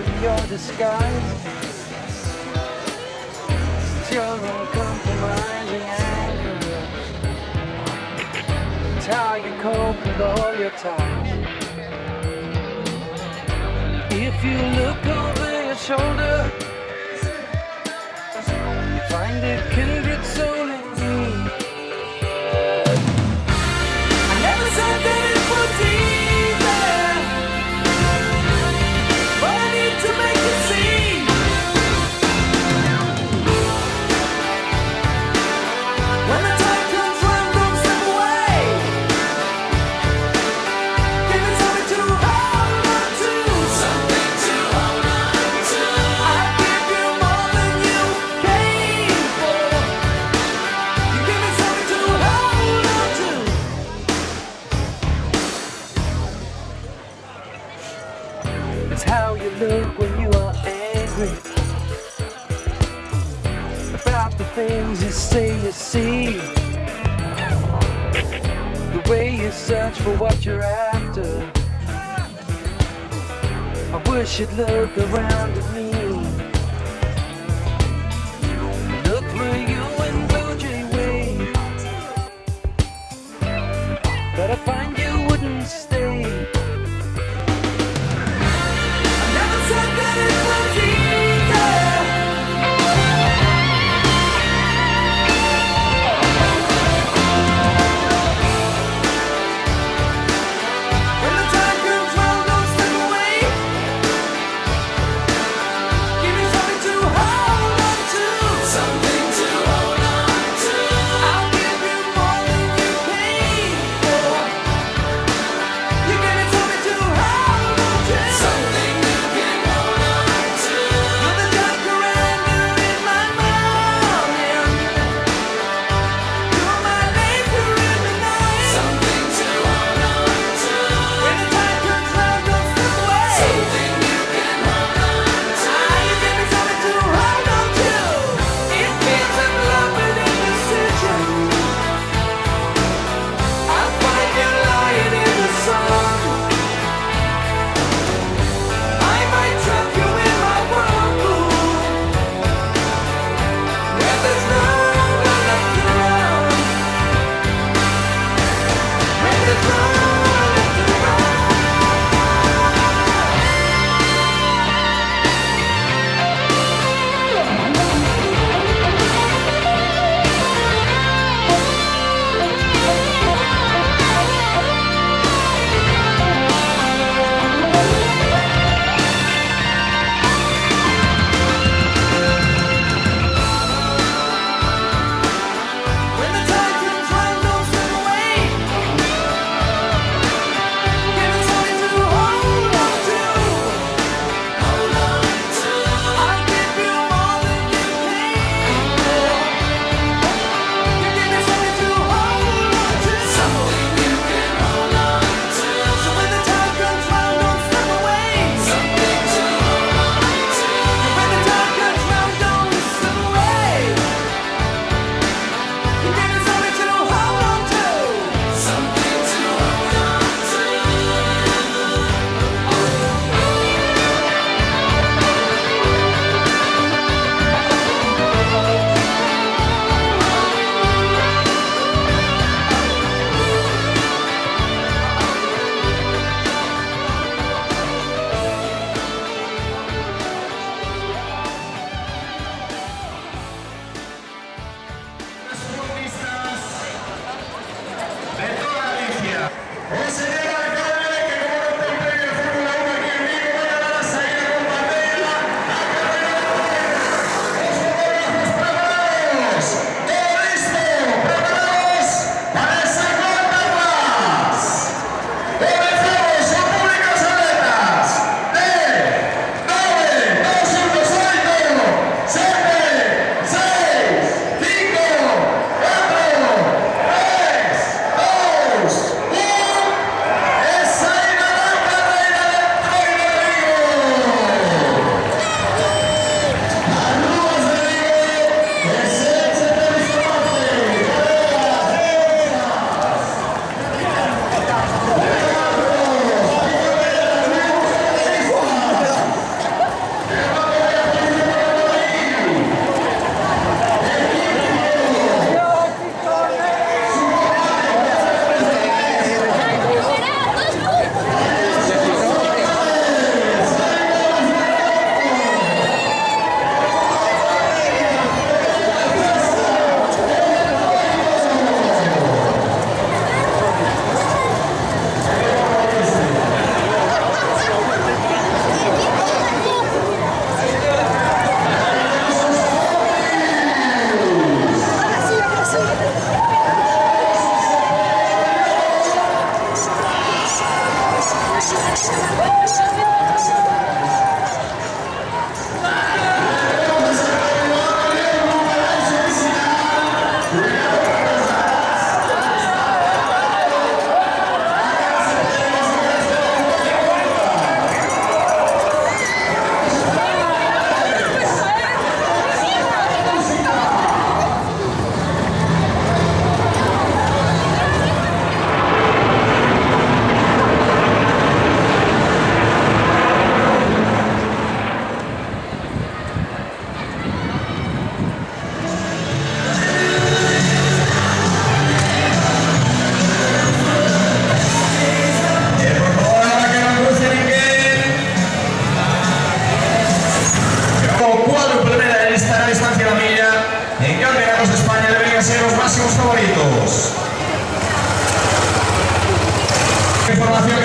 in your disguise. It's your uncompromising anger. It's how you cope with all your ties. If you look over your shoulder, find a kindred soul in me. I never said that it was easy, but I need to make you see. When the time comes round, don't slip away. Give me something to hold on to. Something to hold on to. I give you more than you came for. You give me something to hold on to. It's how you look when you are angry about the things you say you see, the way you search for what you're after. I wish you'd look around at me. Look for you in Blue Jay Way, but I find you wouldn't stay. I never said that it was easy. When the time comes round, don't slip away. Give me something to hold on to. Something to hold on to. I'll give you more than you paid for. You give me something to hold on to. Something you can hold on to. You're the jacaranda in my morning. You're my anchor in the night. Something to hold on to. When the time comes round, don't slip away. Something you can hold on to. You give me something to hold on to. It feels in love with indecision. I find you lying in the sun. I might trap you in my whirlpool, where there's no one left around. Where there's no one left around. When the time comes round, don't slip away.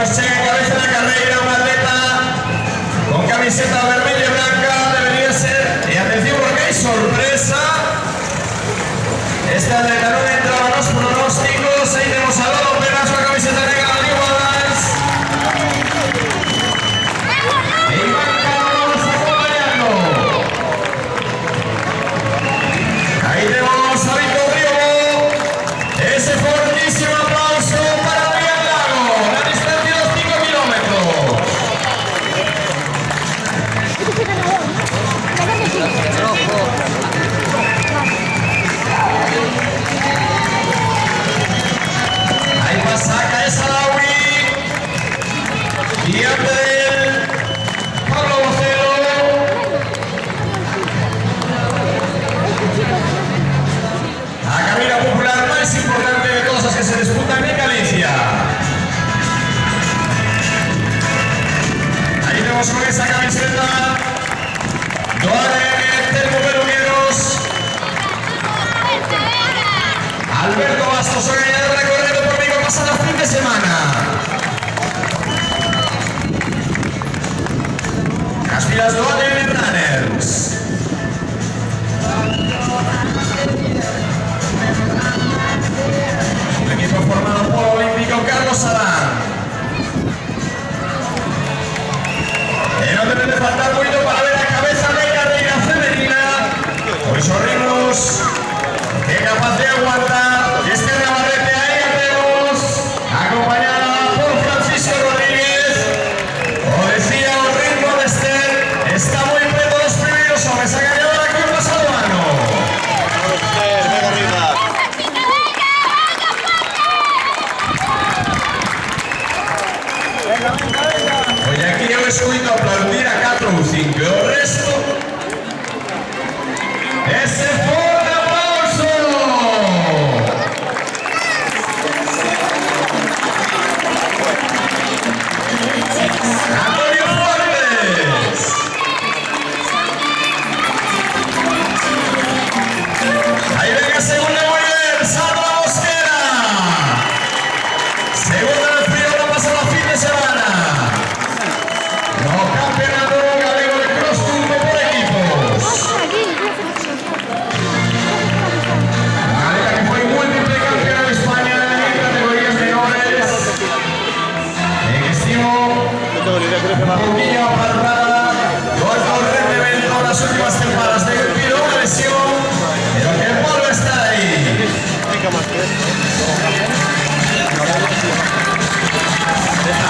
nos llega en cabeza de la carrera una atleta con camiseta vermella y blanca. Debería ser, y atención porque hay sorpresa. Esta atleta no entraba en los pronósticos. Ahí tenemos a Lola Penas con la camiseta negra de igualdades. E Iván Carlos acompañando. Ahí tenemos a Víctor Río. Ese fortísimo aplauso para Adrián Lago. La distancia de los 5 kilómetros. Ahí pasa Caesa Lauri. Y Abdel Pablo Bocero. La carrera popular más importante de todas las que se disputan en Galicia. Ahí tenemos con esa camiseta Doane Telmo Peluqueros. Alberto Bastos, organizador recorrido por Vigo pasado fin de semana. Las filas Doane Runners. Un equipo formado por Olímpico Carlos Adán. No debe de faltar mucho para ver la cabeza de carrera femenina. Por esos ritmos que es capaz de aguantar. Y es que Navarrete ahí la tenemos, acompañada por Francisco Rodríguez. Como decía, el ritmo de Esther está muy preto los primeros hombres. Ha ganado la Cruz pasado año. Venga arriba. Oye, aquí yo escucho aplaudir a 4 ou 5. O resto... Ese fuerte aplauso. Antonio Fuertes. Ahí venga segunda mujer, Sandra Mosquera. Segunda del frío no pasa la fin de semana. No campeonato galego de cross country por equipos. Atleta que fue múltiple campeona de España en categorías menores. En estimo un poquillo apartada. Golfo rendimiento las últimas temporadas de pido una lesión, pero que vuelve a estar ahí.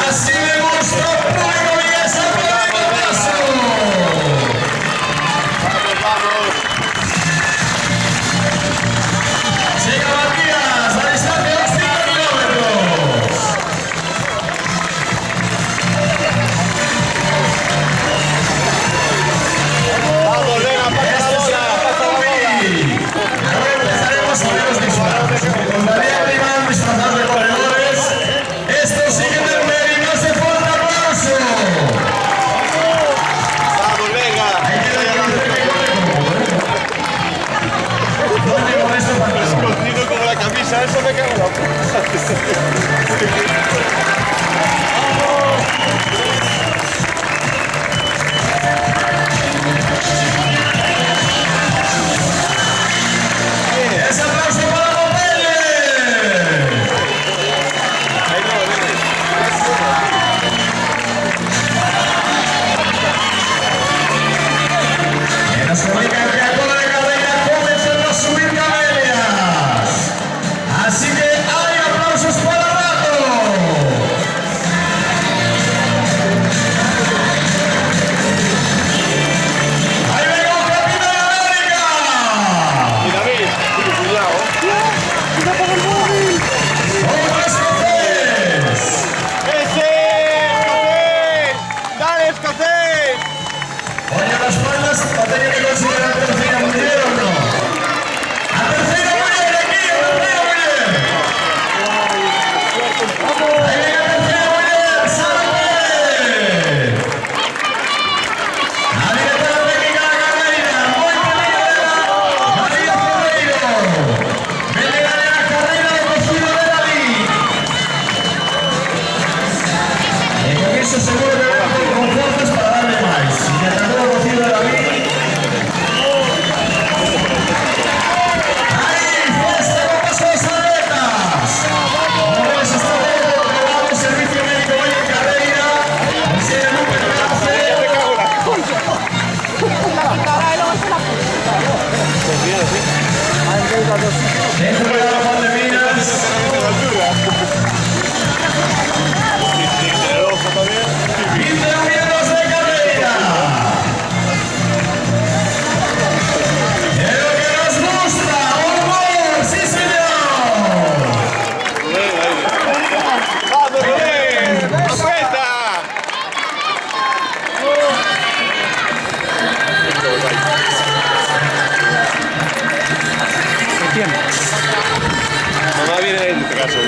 Así me gusta público Viguesa, público paso. Llega Matías a distancia de los 5 kilómetros. Vamos, venga, pasa la bola, pasa la bola. Ahora empezaremos a ver los disfraces. Con Daniel Iván disfrazados de corredores. Esto sigue del medio, no se fuerte aplauso. Vamos, venga. Hay que reconocer que corre cómodo, ¿eh? ¿Dónde con esto para Escondido como la camisa, eso me cago en la puta. ¡Ese aplauso para Popeye! Ahí no, venga. Que nos comunican que a toda la carrera comenzan a subir camelias. Así que hay aplausos para rato. José seguro que vengo con fuerzas para darle más. Y me acabó el cocido de David. ¡Ahí! ¡Fiesta con paso de saletas! Como ves, está todo probado el servicio médico hoy en Carreira. Consigue Lupe que me hace. Ten cuidado, Juan de Minas. 15 minutos de carrera. Es lo que nos gusta. ¡Orgullo! ¡Sí, señor! ¡Vamos, Rubén! ¡Aprieta! Mamá viene en este caso.